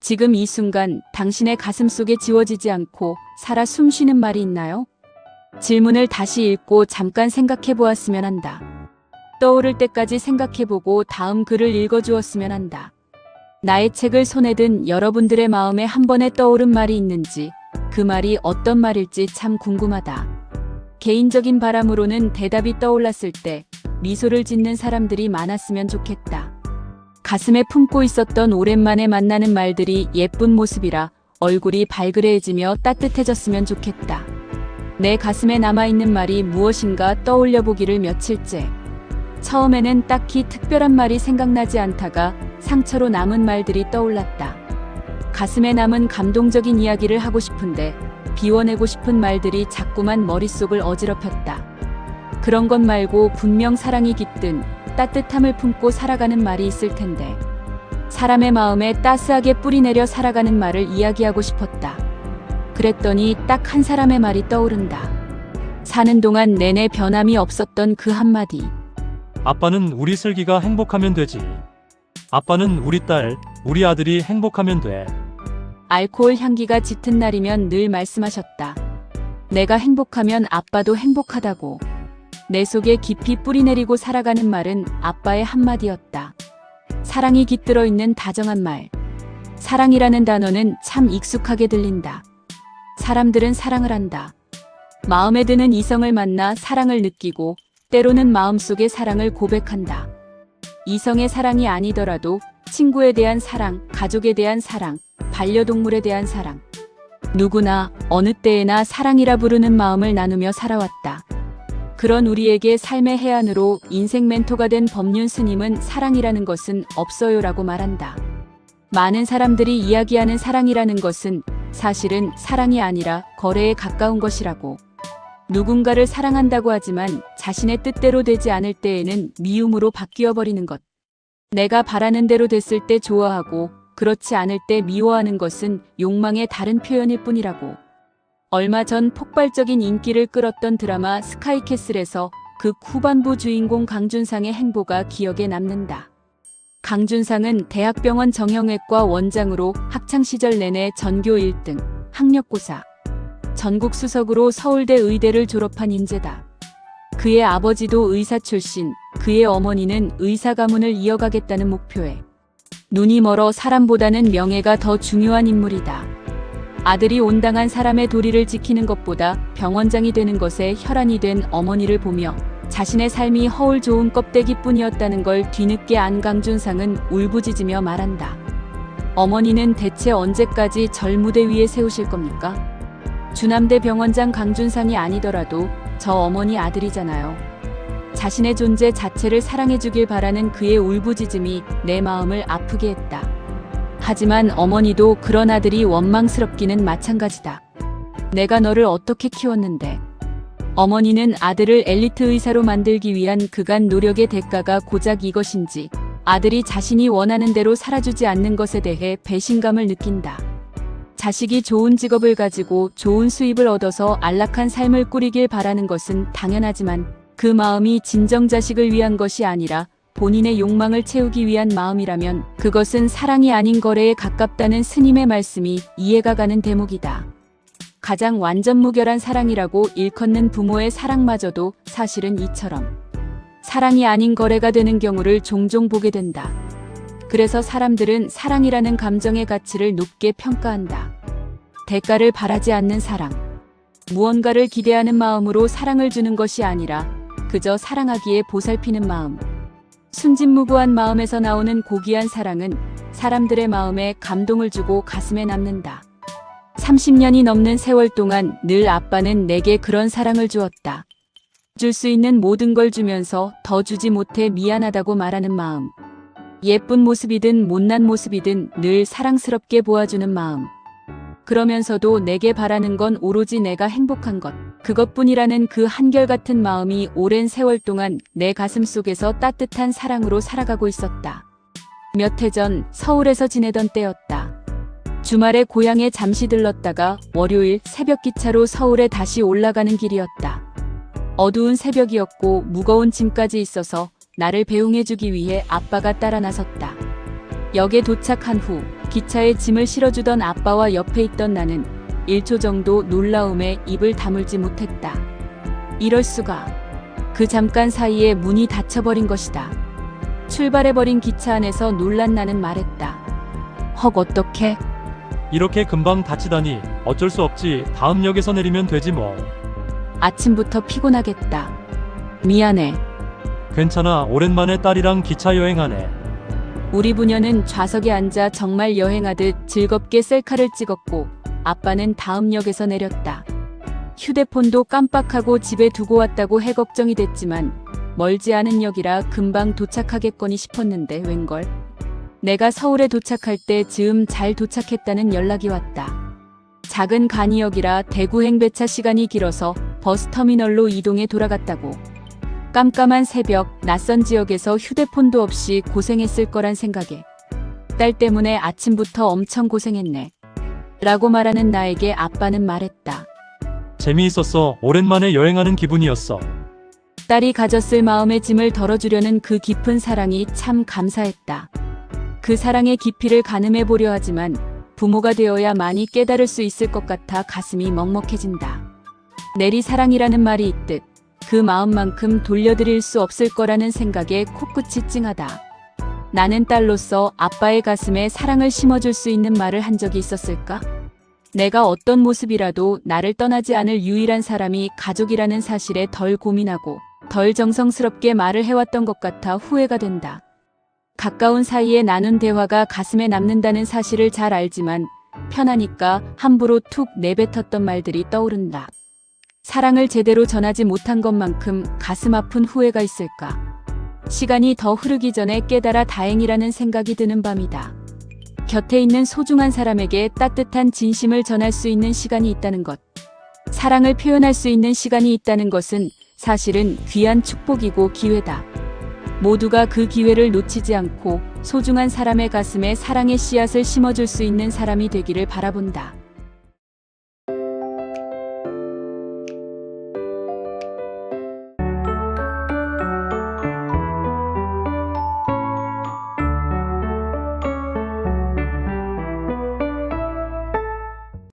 지금 이 순간 당신의 가슴 속에 지워지지 않고 살아 숨쉬는 말이 있나요? 질문을 다시 읽고 잠깐 생각해 보았으면 한다. 떠오를 때까지 생각해보고 다음 글을 읽어주었으면 한다. 나의 책을 손에 든 여러분들의 마음에 한 번에 떠오른 말이 있는지, 그 말이 어떤 말일지 참 궁금하다. 개인적인 바람으로는 대답이 떠올랐을 때 미소를 짓는 사람들이 많았으면 좋겠다. 가슴에 품고 있었던 오랜만에 만나는 말들이 예쁜 모습이라 얼굴이 발그레해지며 따뜻해졌으면 좋겠다. 내 가슴에 남아있는 말이 무엇인가 떠올려 보기를 며칠째. 처음에는 딱히 특별한 말이 생각나지 않다가 상처로 남은 말들이 떠올랐다. 가슴에 남은 감동적인 이야기를 하고 싶은데 비워내고 싶은 말들이 자꾸만 머릿속을 어지럽혔다. 그런 것 말고 분명 사랑이 깃든 따뜻함을 품고 살아가는 말이 있을 텐데. 사람의 마음에 따스하게 뿌리내려 살아가는 말을 이야기하고 싶었다. 그랬더니 딱 한 사람의 말이 떠오른다. 사는 동안 내내 변함이 없었던 그 한마디. 아빠는 우리 슬기가 행복하면 되지. 아빠는 우리 딸, 우리 아들이 행복하면 돼. 알코올 향기가 짙은 날이면 늘 말씀하셨다. 내가 행복하면 아빠도 행복하다고. 내 속에 깊이 뿌리내리고 살아가는 말은 아빠의 한마디였다. 사랑이 깃들어 있는 다정한 말. 사랑이라는 단어는 참 익숙하게 들린다. 사람들은 사랑을 한다. 마음에 드는 이성을 만나 사랑을 느끼고 때로는 마음속의 사랑을 고백한다. 이성의 사랑이 아니더라도 친구에 대한 사랑, 가족에 대한 사랑, 반려동물에 대한 사랑. 누구나 어느 때에나 사랑이라 부르는 마음을 나누며 살아왔다. 그런 우리에게 삶의 해안으로 인생 멘토가 된 법륜 스님은 사랑이라는 것은 없어요라고 말한다. 많은 사람들이 이야기하는 사랑이라는 것은 사실은 사랑이 아니라 거래에 가까운 것이라고. 누군가를 사랑한다고 하지만 자신의 뜻대로 되지 않을 때에는 미움으로 바뀌어버리는 것. 내가 바라는 대로 됐을 때 좋아하고 그렇지 않을 때 미워하는 것은 욕망의 다른 표현일 뿐이라고. 얼마 전 폭발적인 인기를 끌었던 드라마 스카이캐슬에서 극 후반부 주인공 강준상의 행보가 기억에 남는다. 강준상은 대학병원 정형외과 원장으로 학창시절 내내 전교 1등, 학력고사, 전국 수석으로 서울대 의대를 졸업한 인재다. 그의 아버지도 의사 출신, 그의 어머니는 의사 가문을 이어가겠다는 목표에 눈이 멀어 사람보다는 명예가 더 중요한 인물이다. 아들이 온당한 사람의 도리를 지키는 것보다 병원장이 되는 것에 혈안이 된 어머니를 보며 자신의 삶이 허울 좋은 껍데기뿐이었다는 걸 뒤늦게 안 강준상은 울부짖으며 말한다. 어머니는 대체 언제까지 절 무대 위에 세우실 겁니까? 주남대 병원장 강준상이 아니더라도 저 어머니 아들이잖아요. 자신의 존재 자체를 사랑해주길 바라는 그의 울부짖음이 내 마음을 아프게 했다. 하지만 어머니도 그런 아들이 원망스럽기는 마찬가지다. 내가 너를 어떻게 키웠는데. 어머니는 아들을 엘리트 의사로 만들기 위한 그간 노력의 대가가 고작 이것인지, 아들이 자신이 원하는 대로 살아주지 않는 것에 대해 배신감을 느낀다. 자식이 좋은 직업을 가지고 좋은 수입을 얻어서 안락한 삶을 꾸리길 바라는 것은 당연하지만 그 마음이 진정 자식을 위한 것이 아니라 본인의 욕망을 채우기 위한 마음이라면 그것은 사랑이 아닌 거래에 가깝다는 스님의 말씀이 이해가 가는 대목이다. 가장 완전 무결한 사랑이라고 일컫는 부모의 사랑마저도 사실은 이처럼 사랑이 아닌 거래가 되는 경우를 종종 보게 된다. 그래서 사람들은 사랑이라는 감정의 가치를 높게 평가한다. 대가를 바라지 않는 사랑. 무언가를 기대하는 마음으로 사랑을 주는 것이 아니라 그저 사랑하기에 보살피는 마음. 순진무구한 마음에서 나오는 고귀한 사랑은 사람들의 마음에 감동을 주고 가슴에 남는다. 30년이 넘는 세월 동안 늘 아빠는 내게 그런 사랑을 주었다. 줄 수 있는 모든 걸 주면서 더 주지 못해 미안하다고 말하는 마음. 예쁜 모습이든 못난 모습이든 늘 사랑스럽게 보아주는 마음. 그러면서도 내게 바라는 건 오로지 내가 행복한 것, 그것뿐이라는 그 한결같은 마음이 오랜 세월 동안 내 가슴 속에서 따뜻한 사랑으로 살아가고 있었다. 몇 해 전 서울에서 지내던 때였다. 주말에 고향에 잠시 들렀다가 월요일 새벽 기차로 서울에 다시 올라가는 길이었다. 어두운 새벽이었고 무거운 짐까지 있어서 나를 배웅해주기 위해 아빠가 따라 나섰다. 역에 도착한 후 기차에 짐을 실어주던 아빠와 옆에 있던 나는 1초 정도 놀라움에 입을 다물지 못했다. 이럴 수가. 그 잠깐 사이에 문이 닫혀버린 것이다. 출발해버린 기차 안에서 놀란 나는 말했다. 헉, 어떡해? 이렇게 금방 다치다니 어쩔 수 없지. 다음 역에서 내리면 되지 뭐. 아침부터 피곤하겠다. 미안해. 괜찮아. 오랜만에 딸이랑 기차 여행하네. 우리 부녀는 좌석에 앉아 정말 여행하듯 즐겁게 셀카를 찍었고 아빠는 다음 역에서 내렸다. 휴대폰도 깜빡하고 집에 두고 왔다고 해 걱정이 됐지만 멀지 않은 역이라 금방 도착하겠거니 싶었는데 웬걸. 내가 서울에 도착할 때 즈음 잘 도착했다는 연락이 왔다. 작은 간이역이라 대구행 배차 시간이 길어서 버스터미널로 이동해 돌아갔다고. 깜깜한 새벽 낯선 지역에서 휴대폰도 없이 고생했을 거란 생각에 딸 때문에 아침부터 엄청 고생했네 라고 말하는 나에게 아빠는 말했다. 재미있었어. 오랜만에 여행하는 기분이었어. 딸이 가졌을 마음의 짐을 덜어주려는 그 깊은 사랑이 참 감사했다. 그 사랑의 깊이를 가늠해 보려 하지만 부모가 되어야 많이 깨달을 수 있을 것 같아 가슴이 먹먹해진다. 내리 사랑이라는 말이 있듯 그 마음만큼 돌려드릴 수 없을 거라는 생각에 코끝이 찡하다. 나는 딸로서 아빠의 가슴에 사랑을 심어줄 수 있는 말을 한 적이 있었을까? 내가 어떤 모습이라도 나를 떠나지 않을 유일한 사람이 가족이라는 사실에 덜 고민하고 덜 정성스럽게 말을 해왔던 것 같아 후회가 된다. 가까운 사이에 나눈 대화가 가슴에 남는다는 사실을 잘 알지만 편하니까 함부로 툭 내뱉었던 말들이 떠오른다. 사랑을 제대로 전하지 못한 것만큼 가슴 아픈 후회가 있을까? 시간이 더 흐르기 전에 깨달아 다행이라는 생각이 드는 밤이다. 곁에 있는 소중한 사람에게 따뜻한 진심을 전할 수 있는 시간이 있다는 것. 사랑을 표현할 수 있는 시간이 있다는 것은 사실은 귀한 축복이고 기회다. 모두가 그 기회를 놓치지 않고 소중한 사람의 가슴에 사랑의 씨앗을 심어줄 수 있는 사람이 되기를 바라본다.